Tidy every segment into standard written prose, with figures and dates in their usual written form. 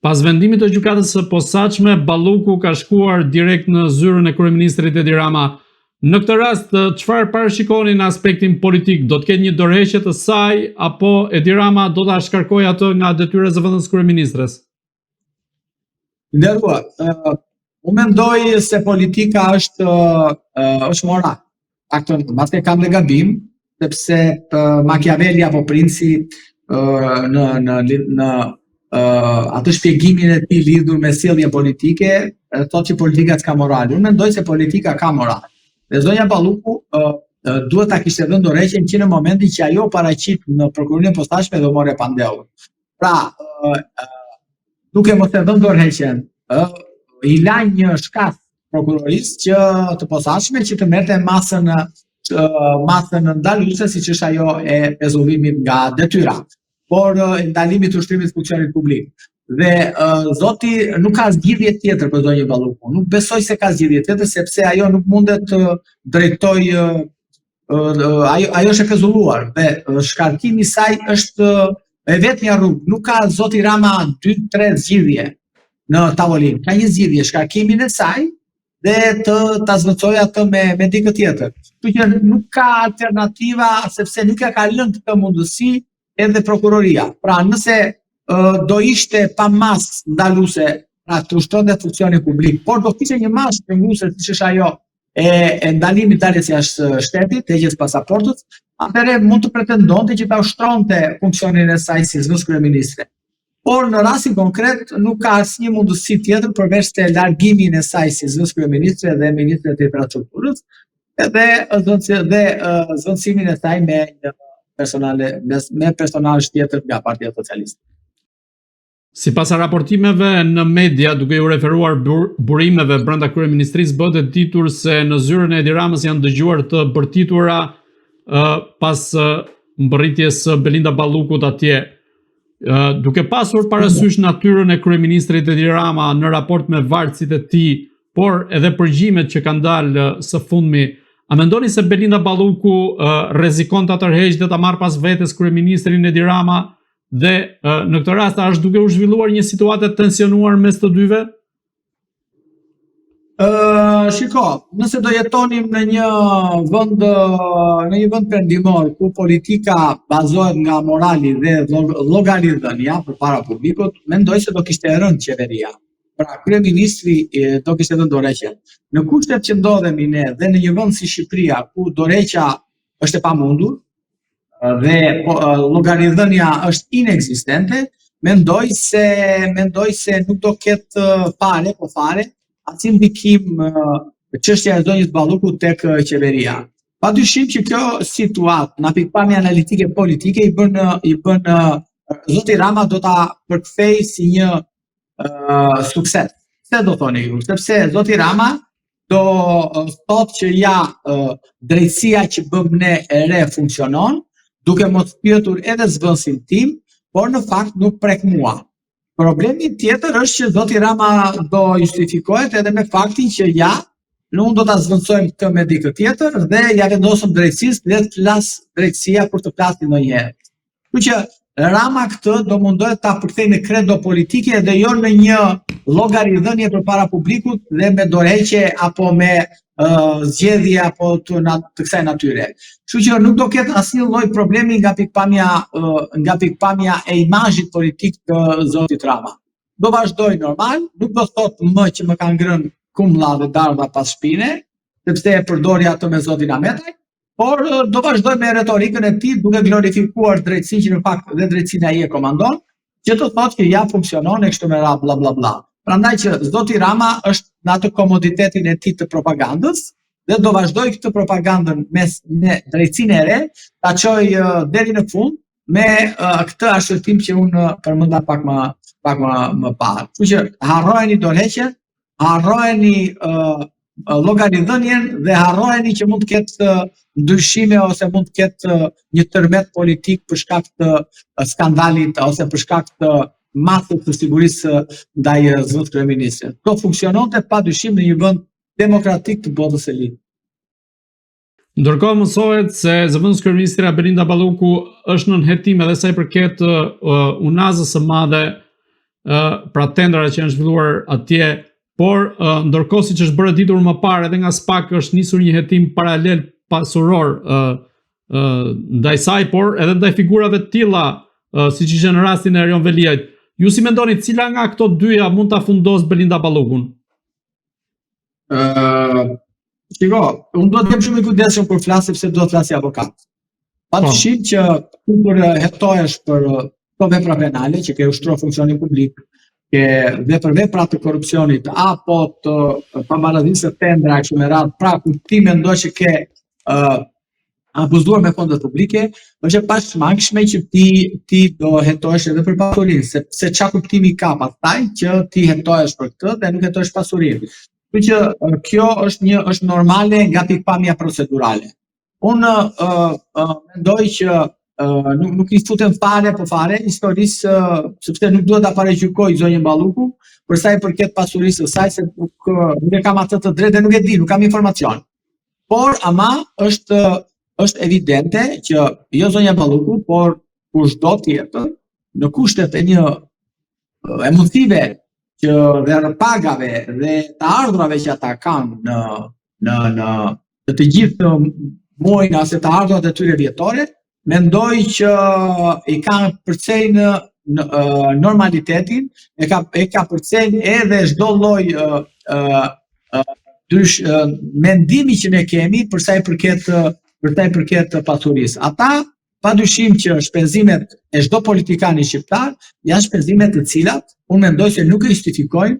Pas vendimit të gjykatës së posaçme, Balluku ka shkuar direkt në zyrën e kryeministrit Edi Rama. Në këtë rast, çfarë parashikoni në aspektin politik? Do të ketë një dorëheqje të saj apo Edi Rama do ta shkarkojë atë nga detyra e zëvendës kryeministres? Nderuar, unë mendoj se politika është moral. Mbas kam dhe gabim, sepse Machiavelli apo Princi në atë shpjegimin e tij lidhur me sjelljen politike, thotë që politika s'ka moral. Unë mendoj se politika ka moral. Dhe zonja Balluku duhet ta kishte dhënë dorëheqjen që në momentin që ajo paraqit në prokurorinë e posaçme dhe morë pandeu. Pra, duke mos e dhënë dorëheqjen, i la një shkas prokurorisë që të posaçme që të merrte masën ndaluese siç është ajo e pezullimit nga detyra, por ndalimit të ushtrimit të funksionit publik. Dhe zoti nuk ka zgjidhje tjetër për zonjën Balluku. Nuk besoj se ka zgjidhje tjetër sepse ajo nuk mundet të drejtojë, ajo është e pezulluar dhe shkarkimi i saj është e vetmja rrugë. Nuk ka zoti Rama 2-3 zgjidhje në tavolinë. Ka një zgjidhje, shkarkimin e saj dhe ta zvendçojë atë me dikë tjetër. Kështu që nuk ka alternativa sepse nuk ja ka lënë këtë mundësi edhe prokuroria. Pra, nëse do ishte pa masë ndaluese, pra të ushtronte funksioni publik, por do kishte një masë shpërnguese siç është ajo e ndalimit daljes jashtë shtetit, heqjes pasaportës, atëherë mund të pretendonte që ta ushtronte funksionin e saj si zëvendës kryeministre. Por në rastin konkret nuk ka asnjë mundësi tjetër përveç se largimin e saj si zëvendës kryeministre dhe ministre të infrastrukturës, dhe zëvendësimin e saj me personazh tjetër nga Partia Socialiste. Sipas raportimeve në media, duke u referuar burimeve brenda kryeministrisë, bëhet e ditur se në zyrën e Edi Ramës janë dëgjuar të bërtitura pas mbërritjes së Belinda Ballukut atje. Duke pasur parasysh natyrën e kryeministrit Edi Rama në raport me varësit e tij, por edhe përgjimet që kanë dalë së fundmi, a mendoni se Belinda Balluku rrezikon ta tërheqë dhe ta marrë pas vetes kryeministrin Edi Rama? Dhe në këtë rast është duke u zhvilluar një situatë tensionuar mes të dyve? Shiko, nëse do jetonim në një vend perëndimor ku politika bazohet nga morali dhe llogaridhënia përpara publikut, mendoj se do kishte rënë qeveria. Pra, kryeministri do kishte dhënë dorëheqjen. Në kushtet që ndodhemi ne dhe në një vend si Shqipëria, ku dorëheqja është e pamundur dhe llogaridhënia është inekzistente, mendoj se nuk do ketë fare asnjë ndikim çështja e zonjës Balluku tek qeveria. Padyshim që kjo situatë nga pikpamja analitike politike i bën zoti Rama do ta përkthej si një sukses. Se do thoni ju? Sepse zoti Rama do thotë që drejtësia që bëm ne e re funksionon, duke mos pyetur edhe zëvendësin tim, por në fakt nuk prek mua. Problemi tjetër është që zoti Rama do justifikohet edhe me faktin që nuk do ta zëvendësojmë këtë me dikë tjetër dhe ja vendosëm drejtësisë le të flas drejtësia për të flasur ndonjëherë. Kështu që Rama këtë do mundohet ta përkthejë në kredo politike dhe jo në një llogaridhënie përpara publikut dhe me dorëheqje apo me zgjedhje apo të kësaj natyre. Kështu që nuk do ketë asnjë lloj problemi nga pikpamja e imazhit politik të zotit Rama. Do vazhdoj normal, nuk do thotë më që më kanë ngrënë kumlla dhe dardha pas shpine, sepse e përdori atë me zotin Ahmetaj, por do vazhdoj me retorikën e tij duke glorifikuar drejtësinë që në fakt dhe drejtësinë ai e komandon, që të thotë që funksionon e kështu me radhë bla bla bla. Prandaj që zoti Rama është në atë komoditetin e tij të propagandës dhe do vazhdoj këtë propagandën me drejtësinë e re, ta çojë deri në fund me këtë arshëtim që unë përmenda pak më parë. Kështu që harrojeni dorëheqjen, harrojeni llogaridhënien dhe harrojeni që mund të ketë ndryshime ose mund të ketë një tërmet politik për shkak të skandalit ose për shkak të masës të sigurisë ndaj zëvendës kryeministrit. Kjo funksiononte padyshim në një vend demokratik të botës së ligjit. Ndërkohë mësohet se zëvendës kryeministra Belinda Balluku është nën hetim edhe sa i përket unazës së madhe pra tendera që janë zhvilluar atje, por ndërkohë siç është bërë ditur më parë edhe nga SPAK është nisur një hetim paralel pasuror ndaj saj, por edhe ndaj figurave të tilla, siç ishte në rastin e Erion Veliajt. Ju si mendoni cila nga këto dyja mund ta fundos Belinda Ballukun? Shiko, unë do të jem shumë i kujdesshëm kur flas sepse do të flas si avokat. Padyshim që kur hetohesh për këto vepra penale që ke ushtruar funksionin publik, ke dhe për vepra të korrupsionit apo të pabaratisë të tendra kështu me radhë, pra kur ti mendoj që ke abuzuar me fondet publike, është e pashmangshme që ti do hetohesh edhe për pasurinë, sepse çfarë kuptimi ka pastaj që ti hetohesh për këtë dhe nuk hetohesh pasurinë. Kështu që kjo është normale nga pikpamja procedurale. Unë mendoj që nuk i futem fare historisë, sepse nuk duhet ta paragjykoj zonjën Balluku për sa i përket pasurisë së saj, se nuk e kam atë të drejtë dhe nuk e di, nuk kam informacion. Por ama është evidente që jo zonja Balluku, por kushdo tjetër në kushtet e mundësive që dhe pagave dhe të ardhurave që ata kanë në të gjithë muajin ose të ardhurat e tyre vjetore, mendoj që i kanë përcejnë normalitetin, e ka përcejnë edhe çdo lloj mendimi që ne kemi për sa i përket pasurisë. Ata padyshim që shpenzimet e çdo politikani shqiptar janë shpenzimet të cilat unë mendoj se nuk e justifikojnë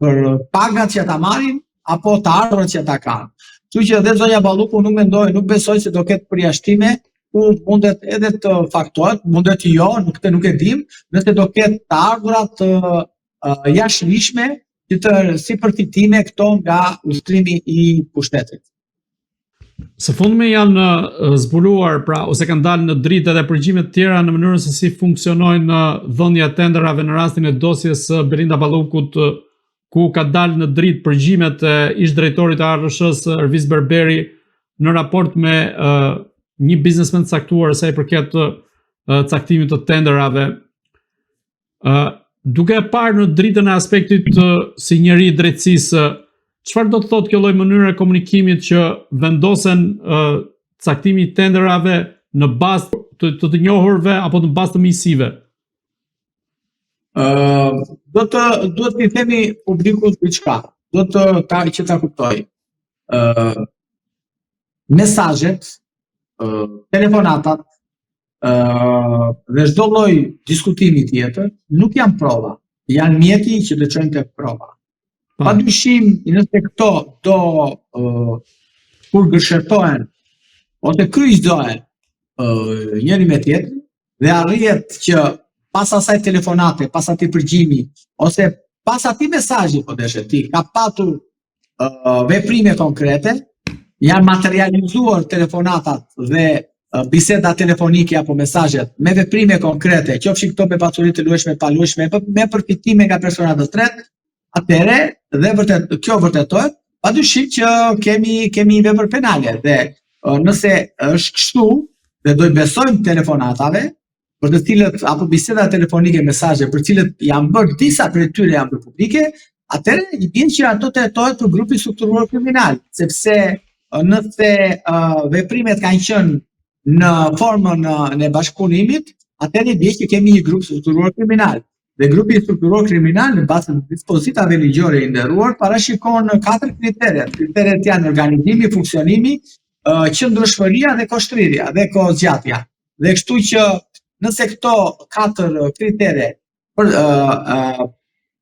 për pagat që ata marrin apo të ardhurat që ata kanë. Kështu që edhe zonja Balluku nuk besoj se do ketë përjashtime ku mundet edhe të faktohet, mundet jo, nuk e dim, nëse do ketë të ardhurat jashtëligjshme si përfitime këto nga ushtrimi i pushtetit. Së fundmi janë zbuluar, pra ose kanë dalë në dritë edhe përgjigje të tjera në mënyrën se si funksionojnë dhënia e tenderave në rastin e dosjes së Belinda Ballukut, ku ka dalë në dritë përgjigjet e ish-drejtorit të ARSH-s Ervis Berberi në raport me një biznesmen të caktuar sa i përket caktimit të tenderave. Duke e parë në dritën e aspektit si njeri i drejtësisë, çfarë do të thotë kjo lloj mënyre komunikimit që vendosen caktimi i tenderave në bazë të njohurve apo në bazë të miqësive? Duhet t'i themi publikut diçka. Duhet që ta kuptoj. Mesazhet, telefonatat dhe çdo lloj diskutimi tjetër nuk janë prova, janë mjeti që të çojnë tek prova. Padyshim, nëse këto kur gërshërtohen ose kryqëzohen njëri me tjetrin dhe arrihet që pas asaj telefonate, pas atij përgjimi ose pas atij mesazhi po deshe ti ka patur veprime konkrete, janë materializuar telefonatat dhe biseda telefonike apo mesazhet me veprime konkrete, qofshin këto me pasuri të luajshme, pa luajshme, me përfitime nga persona të tretë, atëherë dhe kjo vërtetohet, padyshim që kemi vepër penale dhe nëse është kështu dhe do i besojmë telefonatave për të cilët apo biseda telefonike, mesazhe për të cilët janë bërë disa prej tyre janë bërë publike, atëherë i bën që ato të hetohet për grupi strukturuar kriminal, sepse nëse veprimet kanë qenë në formën e bashkëpunimit, atëherë i bën që kemi një grup strukturuar kriminal. Dhe grupi strukturuar kriminal në bazë të dispozitave ligjore i nderuar parashikon 4 kritere. Kriteret janë organizimi, funksionimi, qëndrueshmëria dhe koshtriria dhe kohëzgjatja. Dhe kështu që nëse këto 4 kritere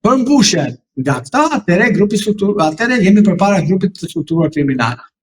përmbushen nga këta, atëherë jemi përpara grupit të strukturuar kriminal.